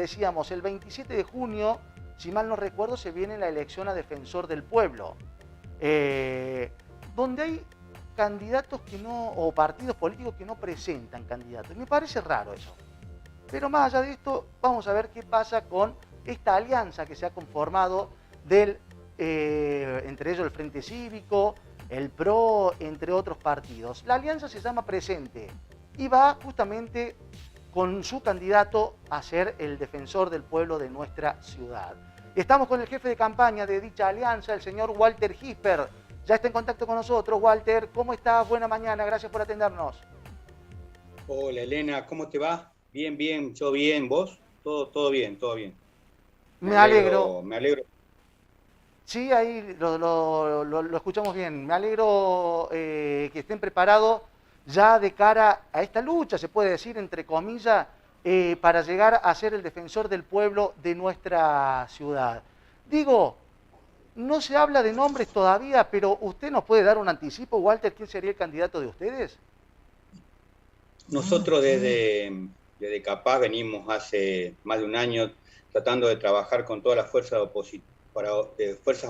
decíamos, el 27 de junio, si mal no recuerdo, se viene la elección a defensor del pueblo, donde hay candidatos que no, o partidos políticos que no presentan candidatos. Me parece raro eso. Pero más allá de esto, vamos a ver qué pasa con esta alianza que se ha conformado entre ellos el Frente Cívico, el PRO, entre otros partidos. La alianza se llama Presente y va justamente con su candidato a ser el defensor del pueblo de nuestra ciudad. Estamos con el jefe de campaña de dicha alianza, el señor Walter Gisper. Ya está en contacto con nosotros. Walter, ¿cómo estás? Buena mañana, gracias por atendernos. Hola Elena, ¿cómo te va? Bien, bien, yo bien, ¿vos? Todo bien, todo bien. Me Me alegro. alegro, me alegro. Sí, ahí lo escuchamos bien. Me alegro que estén preparados ya de cara a esta lucha, se puede decir, entre comillas, para llegar a ser el defensor del pueblo de nuestra ciudad. Digo, no se habla de nombres todavía, pero ¿usted nos puede dar un anticipo, Walter, quién sería el candidato de ustedes? Nosotros desde Capaz venimos hace más de un año tratando de trabajar con todas las fuerzas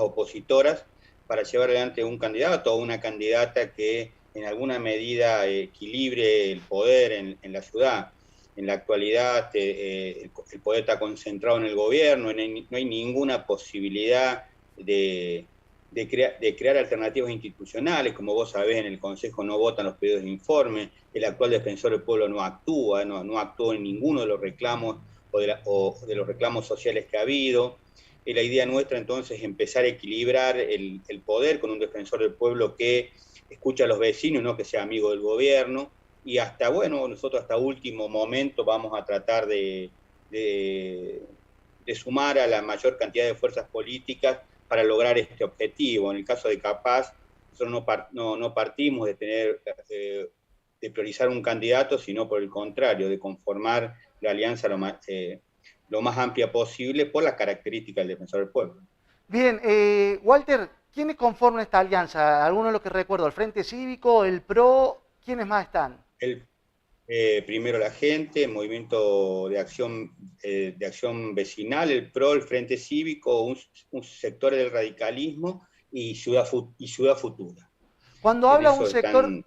opositoras para llevar adelante un candidato o una candidata que en alguna medida equilibre el poder en la ciudad. En la actualidad el poder está concentrado en el gobierno, no hay ninguna posibilidad de crear alternativas institucionales. Como vos sabés, en el Consejo no votan los pedidos de informe, el actual defensor del pueblo no actúa, no actuó en ninguno de los reclamos o de los reclamos sociales que ha habido. Y la idea nuestra entonces es empezar a equilibrar el poder con un defensor del pueblo que escucha a los vecinos, no que sea amigo del gobierno. Y nosotros hasta último momento vamos a tratar de sumar a la mayor cantidad de fuerzas políticas para lograr este objetivo. En el caso de Capaz, nosotros no partimos de priorizar un candidato, sino por el contrario, de conformar la alianza lo más amplia posible por las características del defensor del pueblo. Bien, Walter, ¿quiénes conforman esta alianza? Algunos de los que recuerdo, el Frente Cívico, el PRO, ¿quiénes más están? El, Primero la gente, el movimiento de acción vecinal, el PRO, el Frente Cívico, un sector del radicalismo y Ciudad Futura. Cuando En habla un eso sector, están.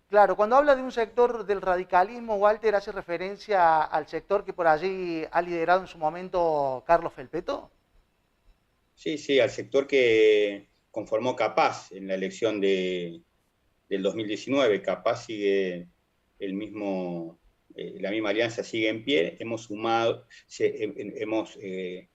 claro, cuando habla de un sector del radicalismo, Walter hace referencia al sector que por allí ha liderado en su momento Carlos Felpeto. Sí, sí, al sector que conformó Capaz en la elección del 2019. Capaz sigue la misma alianza sigue en pie. Hemos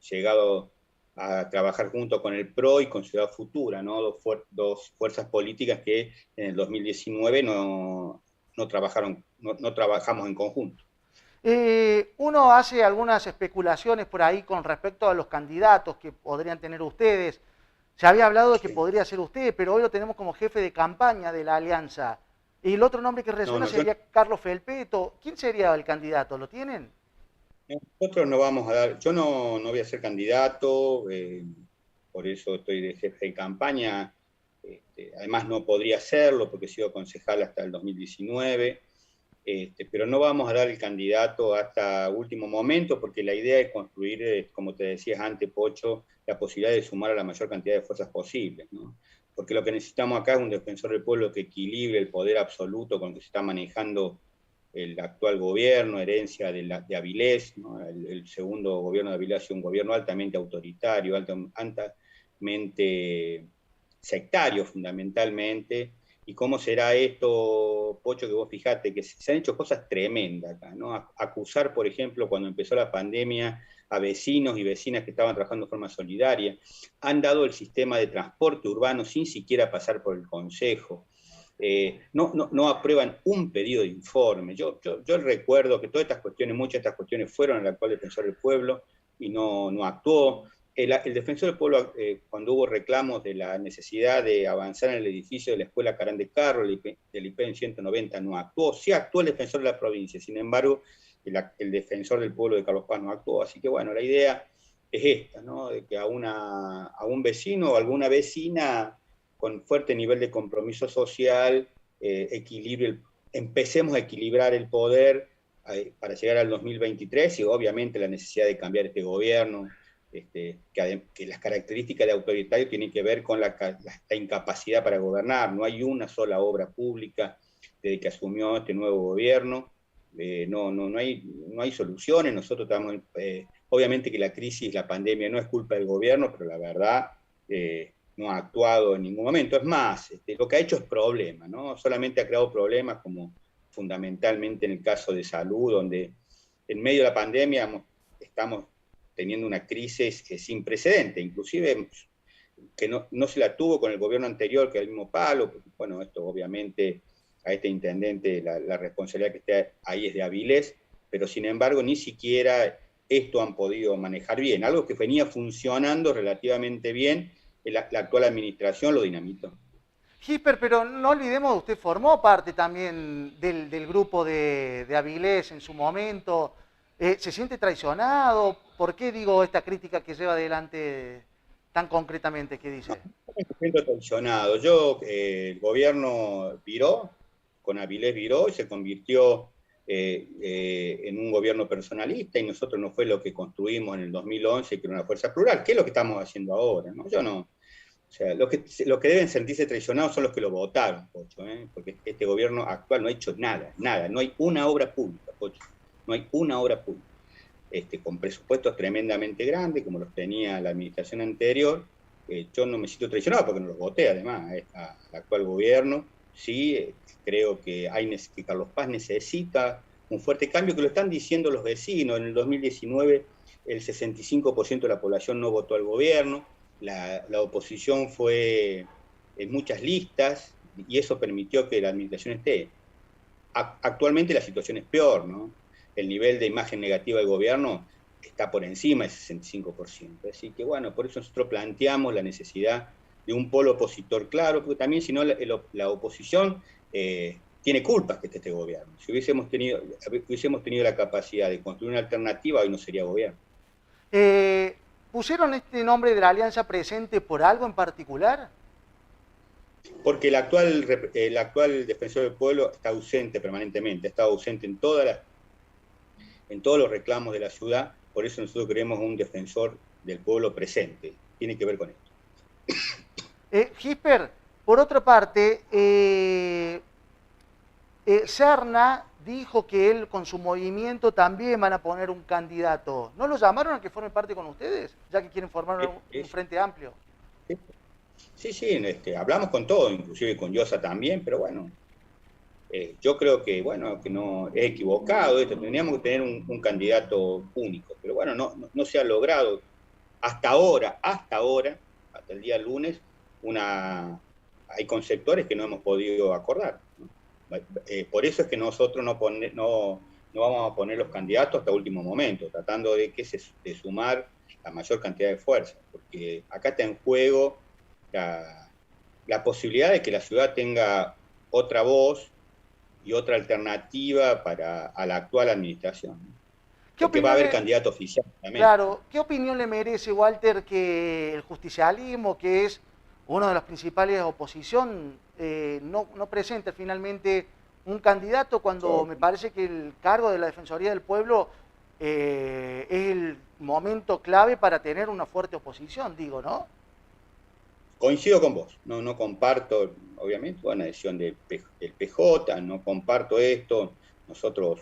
llegado a trabajar junto con el PRO y con Ciudad Futura, ¿no? Dos fuerzas políticas que en el 2019 no trabajamos en conjunto. Uno hace algunas especulaciones por ahí con respecto a los candidatos que podrían tener ustedes. Se había hablado de que Sí. podría ser usted, pero hoy lo tenemos como jefe de campaña de la alianza. Y el otro nombre que No, resuena no, sería Carlos Felpeto. ¿Quién sería el candidato? ¿Lo tienen? nosotros no vamos a dar, yo no voy a ser candidato, por eso estoy de jefe de campaña. Además no podría hacerlo porque he sido concejal hasta el 2019. Pero no vamos a dar el candidato hasta último momento, porque la idea es construir, como te decías antes, Pocho, la posibilidad de sumar a la mayor cantidad de fuerzas posibles, ¿no? Porque lo que necesitamos acá es un defensor del pueblo que equilibre el poder absoluto con el que se está manejando el actual gobierno, herencia de Avilés, ¿no? El segundo gobierno de Avilés ha sido un gobierno altamente autoritario, altamente sectario fundamentalmente. ¿Y cómo será esto, Pocho, que vos fijate que se han hecho cosas tremendas acá, ¿no? Acusar, por ejemplo, cuando empezó la pandemia, a vecinos y vecinas que estaban trabajando de forma solidaria. Han dado el sistema de transporte urbano sin siquiera pasar por el Consejo. No aprueban un pedido de informe. Yo recuerdo que muchas de estas cuestiones fueron al actual defensor del pueblo y no actuó. El defensor del pueblo, cuando hubo reclamos de la necesidad de avanzar en el edificio de la escuela Carán de Carro, del IPN 190, no actuó. Sí actuó el defensor de la provincia, sin embargo, el defensor del pueblo de Carlos Paz no actuó. Así que bueno, la idea es esta, ¿no? De que a un vecino o alguna vecina con fuerte nivel de compromiso social empecemos a equilibrar el poder para llegar al 2023 y obviamente la necesidad de cambiar este gobierno, que las características de autoritario tienen que ver con la incapacidad para gobernar. No hay una sola obra pública desde que asumió este nuevo gobierno. No hay soluciones. Nosotros estamos, obviamente que la crisis, la pandemia no es culpa del gobierno, pero la verdad no ha actuado en ningún momento. Es más, lo que ha hecho es problema, ¿no? Solamente ha creado problemas, como fundamentalmente en el caso de salud, donde en medio de la pandemia estamos teniendo una crisis sin precedente, inclusive que no se la tuvo con el gobierno anterior, que era el mismo palo, porque, bueno, esto obviamente a este intendente la responsabilidad que esté ahí es de Avilés, pero sin embargo ni siquiera esto han podido manejar bien, algo que venía funcionando relativamente bien, la actual administración lo dinamitó. Gisper, pero no olvidemos, usted formó parte también del grupo de Avilés en su momento. ¿Se siente traicionado? ¿Por qué digo esta crítica que lleva adelante tan concretamente? ¿Qué dice? Me siento traicionado. El gobierno viró, con Avilés viró y se convirtió en un gobierno personalista, y nosotros no fue lo que construimos en el 2011, que era una fuerza plural. ¿Qué es lo que estamos haciendo ahora? ¿No? Yo no. O sea, los que deben sentirse traicionados son los que lo votaron, Pocho, porque este gobierno actual no ha hecho nada, nada. No hay una obra pública, Pocho. No hay una obra pública. Con presupuestos tremendamente grandes, como los tenía la administración anterior. Yo no me siento traicionado porque no los voté, además, al actual gobierno. Sí, creo que Carlos Paz necesita un fuerte cambio, que lo están diciendo los vecinos. En el 2019 el 65% de la población no votó al gobierno, la oposición fue en muchas listas, y eso permitió que la administración esté. Actualmente la situación es peor, ¿no? El nivel de imagen negativa del gobierno está por encima del 65%. Así que bueno, por eso nosotros planteamos la necesidad de un polo opositor claro, porque también si no la oposición tiene culpas que esté este gobierno. Si hubiésemos tenido la capacidad de construir una alternativa, hoy no sería gobierno. ¿Pusieron este nombre de la Alianza Presente por algo en particular? Porque el actual defensor del pueblo está ausente permanentemente, está ausente en todos los reclamos de la ciudad. Por eso nosotros queremos un defensor del pueblo presente. Tiene que ver con esto. Gisper, por otra parte, Serna dijo que él con su movimiento también van a poner un candidato. ¿No lo llamaron a que forme parte con ustedes, ya que quieren formar un frente amplio? Sí, hablamos con todo, inclusive con Llosa también, pero bueno, yo creo que no es equivocado esto. Tendríamos que tener un candidato único, pero bueno, no se ha logrado hasta ahora, hasta el día lunes, hay conceptores que no hemos podido acordar, ¿no? Por eso es que nosotros no vamos a poner los candidatos hasta último momento, tratando de sumar la mayor cantidad de fuerzas, porque acá está en juego la posibilidad de que la ciudad tenga otra voz y otra alternativa a la actual administración. Porque va a haber candidato oficial también. Claro, ¿qué opinión le merece, Walter, que el justicialismo, que es uno de los principales oposición, no presente finalmente un candidato cuando me parece que el cargo de la Defensoría del Pueblo es el momento clave para tener una fuerte oposición, digo, ¿no? Coincido con vos, no comparto, obviamente, una decisión del PJ, no comparto esto. Nosotros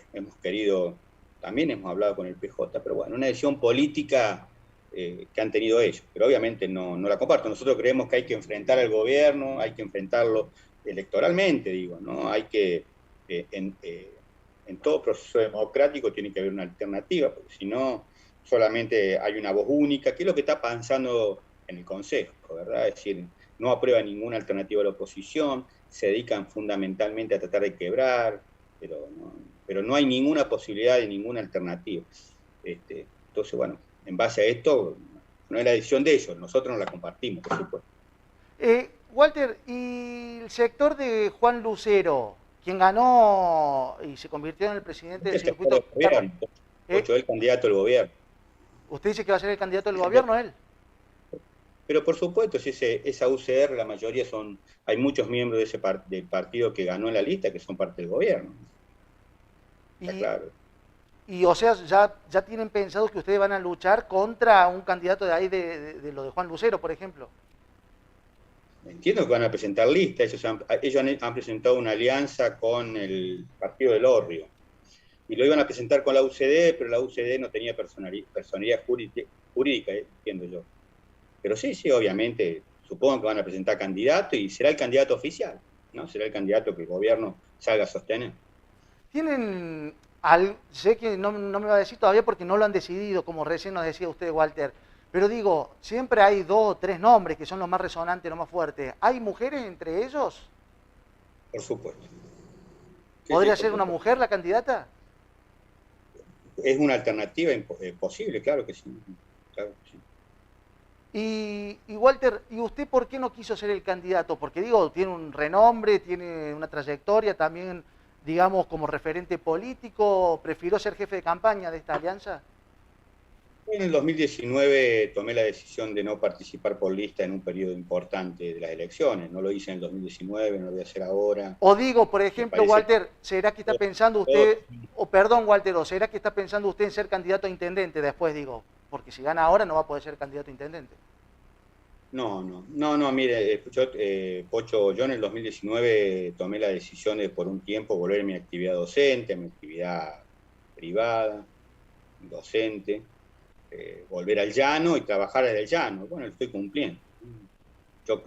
también hemos hablado con el PJ, pero bueno, una decisión política que han tenido ellos, pero obviamente no la comparto. Nosotros creemos que hay que enfrentar al gobierno, hay que enfrentarlo electoralmente, digo, ¿no? Hay que, en todo proceso democrático tiene que haber una alternativa, porque si no, solamente hay una voz única, que es lo que está pasando en el Consejo, ¿verdad? Es decir, no aprueba ninguna alternativa a la oposición, se dedican fundamentalmente a tratar de quebrar, pero no hay ninguna posibilidad de ninguna alternativa. Entonces, bueno, en base a esto, no es la decisión de ellos, nosotros no la compartimos, por supuesto. Walter, ¿y el sector de Juan Lucero, quien ganó y se convirtió en el presidente del circuito? El candidato del gobierno. ¿Usted dice que va a ser el candidato del gobierno él? Pero por supuesto, si esa UCR, la mayoría hay muchos miembros del partido que ganó en la lista que son parte del gobierno. Está claro. Y o sea, ya tienen pensado que ustedes van a luchar contra un candidato de ahí de lo de Juan Lucero, por ejemplo. Entiendo que van a presentar lista, ellos han presentado una alianza con el partido del Orrio, y lo iban a presentar con la UCD, pero la UCD no tenía personalidad jurídica, entiendo yo. Pero sí, sí, obviamente, supongo que van a presentar candidato y será el candidato oficial, ¿no? Será el candidato que el gobierno salga a sostener. Tienen, sé que no me va a decir todavía porque no lo han decidido, como recién nos decía usted, Walter, pero digo, siempre hay 2 o 3 nombres que son los más resonantes, los más fuertes. ¿Hay mujeres entre ellos? Por supuesto. Sí, sí, ¿Podría por ser una supuesto. mujer la candidata? Es una alternativa posible, claro que sí. Claro que sí. Y Walter, ¿y usted por qué no quiso ser el candidato? Porque digo, tiene un renombre, tiene una trayectoria también, digamos, como referente político. ¿Prefirió ser jefe de campaña de esta alianza? En el 2019 tomé la decisión de no participar por lista en un periodo importante de las elecciones. No lo hice en el 2019, no lo voy a hacer ahora. O digo, por Me ejemplo, parece que Walter, ¿será que está pensando todo, usted, o perdón, Walter, o será que está pensando usted en ser candidato a intendente después, digo? Porque si gana ahora no va a poder ser candidato a intendente. no, mire, Pocho, yo en el 2019 tomé la decisión de por un tiempo volver a mi actividad docente, a mi actividad privada, docente, volver al llano y trabajar desde el llano. Bueno, lo estoy cumpliendo.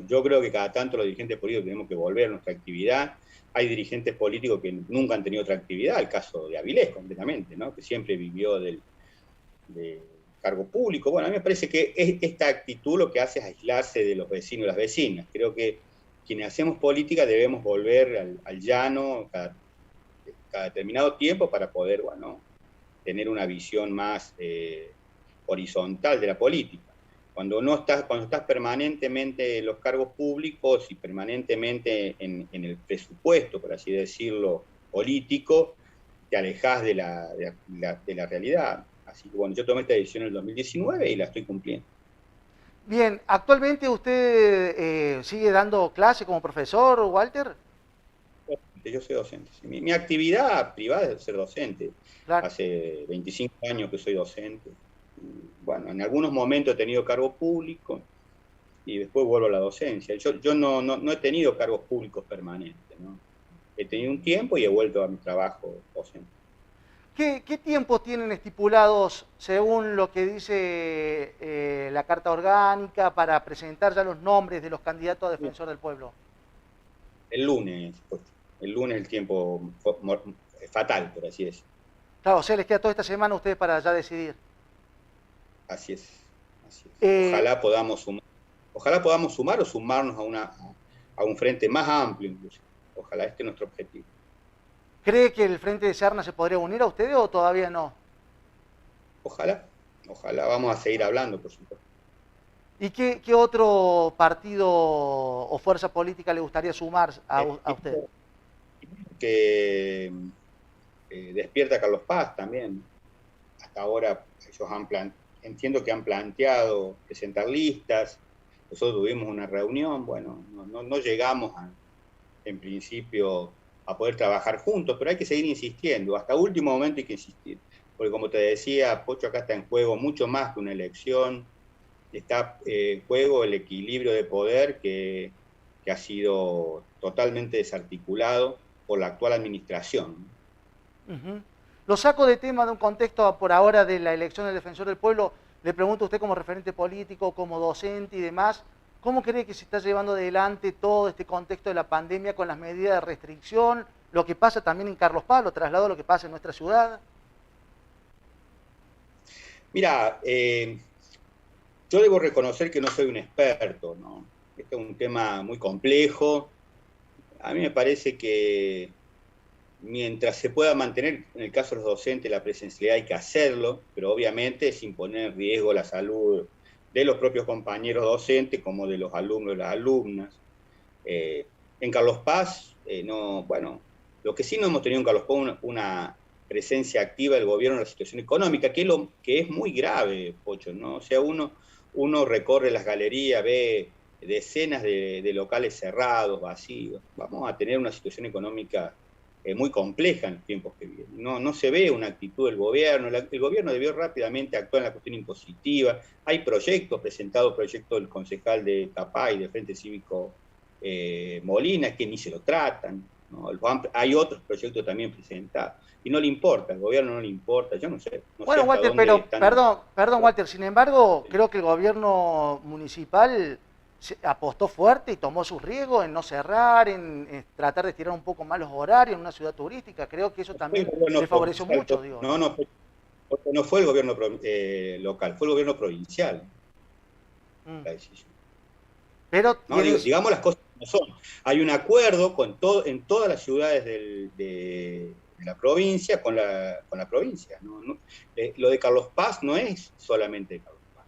Yo creo que cada tanto los dirigentes políticos tenemos que volver a nuestra actividad. Hay dirigentes políticos que nunca han tenido otra actividad, el caso de Avilés completamente, ¿no? Que siempre vivió de cargo público. Bueno, a mí me parece que esta actitud lo que hace es aislarse de los vecinos y las vecinas. Creo que quienes hacemos política debemos volver al llano cada determinado tiempo para poder, bueno, tener una visión más horizontal de la política. Cuando estás permanentemente en los cargos públicos y permanentemente en el presupuesto, por así decirlo, político, te alejas de la realidad. Así que bueno, yo tomé esta decisión en el 2019 y la estoy cumpliendo. Bien, ¿actualmente usted sigue dando clase como profesor, Walter? Yo soy docente. Sí. Mi actividad privada es ser docente. Claro. Hace 25 años que soy docente. Bueno, en algunos momentos he tenido cargo público y después vuelvo a la docencia. Yo no he tenido cargos públicos permanentes, ¿no? He tenido un tiempo y he vuelto a mi trabajo docente. ¿Qué tiempos tienen estipulados, según lo que dice la Carta Orgánica, para presentar ya los nombres de los candidatos a defensor del pueblo? El lunes, pues, el lunes el tiempo fatal, por así decirlo. Claro, o sea, les queda toda esta semana a ustedes para ya decidir. Así es, así es. Eh, Ojalá podamos sumar o sumarnos a un frente más amplio incluso. Ojalá este es nuestro objetivo. ¿Cree que el Frente de Serna se podría unir a ustedes o todavía no? Ojalá vamos a seguir hablando, por supuesto. ¿Y qué otro partido o fuerza política le gustaría sumar a usted? Que despierta Carlos Paz también. Hasta ahora ellos entiendo que han planteado presentar listas. Nosotros tuvimos una reunión, bueno, no llegamos en principio a poder trabajar juntos, pero hay que seguir insistiendo. Hasta último momento hay que insistir. Porque como te decía, Pocho, acá está en juego mucho más que una elección. Está en juego el equilibrio de poder que ha sido totalmente desarticulado por la actual administración. Uh-huh. Lo saco de tema de un contexto por ahora de la elección del defensor del pueblo. Le pregunto a usted como referente político, como docente y demás, ¿cómo cree que se está llevando adelante todo este contexto de la pandemia con las medidas de restricción? Lo que pasa también en Carlos Paz, lo traslado a lo que pasa en nuestra ciudad. Mira, yo debo reconocer que no soy un experto, ¿no? Este es un tema muy complejo. A mí me parece que mientras se pueda mantener, en el caso de los docentes, la presencialidad hay que hacerlo, pero obviamente sin poner en riesgo la salud de los propios compañeros docentes como de los alumnos y las alumnas. En Carlos Paz, bueno, lo que sí no hemos tenido en Carlos Paz una presencia activa del gobierno en la situación económica, que es muy grave, Pocho, ¿no? O sea, uno recorre las galerías, ve decenas de locales cerrados, vacíos. Vamos a tener una situación económica muy compleja en los tiempos que vienen. No se ve una actitud del gobierno, el gobierno debió rápidamente actuar en la cuestión impositiva, hay proyectos presentados, proyectos del concejal de Capay, del Frente Cívico Molina, que ni se lo tratan, ¿no? Hay otros proyectos también presentados, y no le importa, al gobierno no le importa, yo no sé Bueno, hasta Walter, dónde pero están... perdón, Walter, sin embargo, creo que el gobierno municipal apostó fuerte y tomó sus riesgos en no cerrar, en tratar de estirar un poco más los horarios en una ciudad turística. Creo que eso también le favoreció mucho, digo. No fue el gobierno local, fue el gobierno provincial la decisión. Pero ¿no? Digamos las cosas como son. Hay un acuerdo en todas las ciudades de la provincia con la provincia. Lo de Carlos Paz no es solamente de Carlos Paz.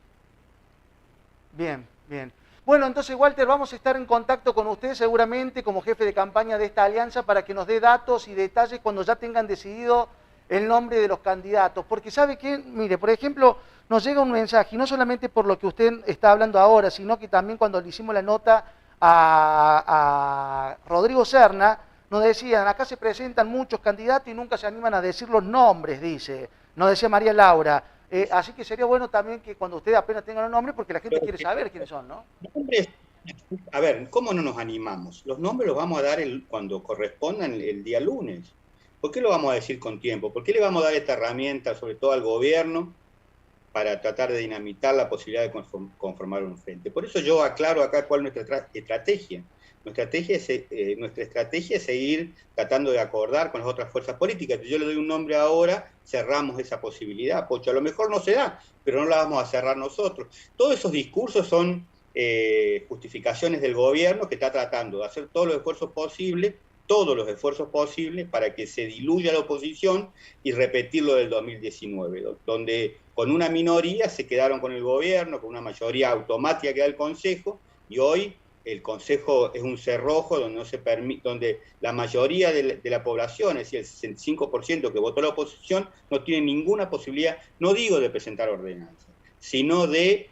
Bien, bien. Bueno, entonces, Walter, vamos a estar en contacto con usted seguramente como jefe de campaña de esta alianza para que nos dé datos y detalles cuando ya tengan decidido el nombre de los candidatos. Porque ¿sabe qué? Mire, por ejemplo, nos llega un mensaje, y no solamente por lo que usted está hablando ahora, sino que también cuando le hicimos la nota a Rodrigo Serna, nos decían, acá se presentan muchos candidatos y nunca se animan a decir los nombres, dice, nos decía María Laura. Así que sería bueno también que cuando usted apenas tenga los nombres, porque la gente quiere saber quiénes son, ¿no? A ver, ¿cómo no nos animamos? Los nombres los vamos a dar cuando correspondan el día lunes. ¿Por qué lo vamos a decir con tiempo? ¿Por qué le vamos a dar esta herramienta, sobre todo al gobierno, para tratar de dinamitar la posibilidad de conformar un frente? Por eso yo aclaro acá cuál es nuestra estrategia. Nuestra estrategia es seguir tratando de acordar con las otras fuerzas políticas. Si yo le doy un nombre ahora, cerramos esa posibilidad. Pocho, a lo mejor no se da, pero no la vamos a cerrar nosotros. Todos esos discursos son justificaciones del gobierno que está tratando de hacer todos los esfuerzos posibles para que se diluya la oposición y repetir lo del 2019, donde con una minoría se quedaron con el gobierno, con una mayoría automática que da el Consejo, y hoy el Consejo es un cerrojo donde no se permite, donde la mayoría de la población, es decir, el 65% que votó la oposición, no tiene ninguna posibilidad, no digo de presentar ordenanzas, sino de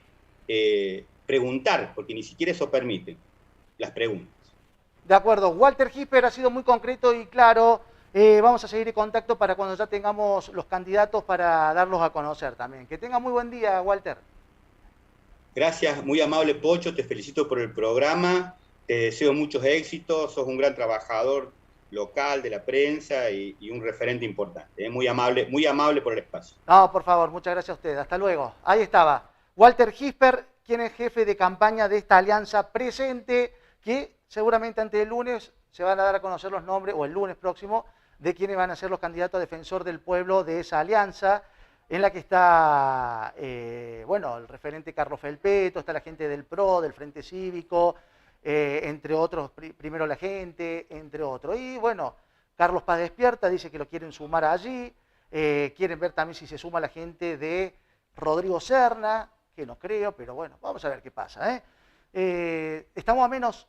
preguntar, porque ni siquiera eso permite las preguntas. De acuerdo, Walter Hisper ha sido muy concreto y claro. Vamos a seguir en contacto para cuando ya tengamos los candidatos para darlos a conocer también. Que tenga muy buen día, Walter. Gracias, muy amable Pocho, te felicito por el programa, te deseo muchos éxitos, sos un gran trabajador local de la prensa y un referente importante. Muy amable por el espacio. No, por favor, muchas gracias a usted. Hasta luego. Ahí estaba Walter Hisper, quien es jefe de campaña de esta alianza presente, que seguramente antes del lunes se van a dar a conocer los nombres, o el lunes próximo, de quienes van a ser los candidatos a defensor del pueblo de esa alianza, en la que está, bueno, el referente Carlos Felpeto, está la gente del PRO, del Frente Cívico, entre otros, primero la gente, entre otros. Y bueno, Carlos Paz Despierta dice que lo quieren sumar allí, quieren ver también si se suma la gente de Rodrigo Serna, que no creo, pero bueno, vamos a ver qué pasa. Estamos a menos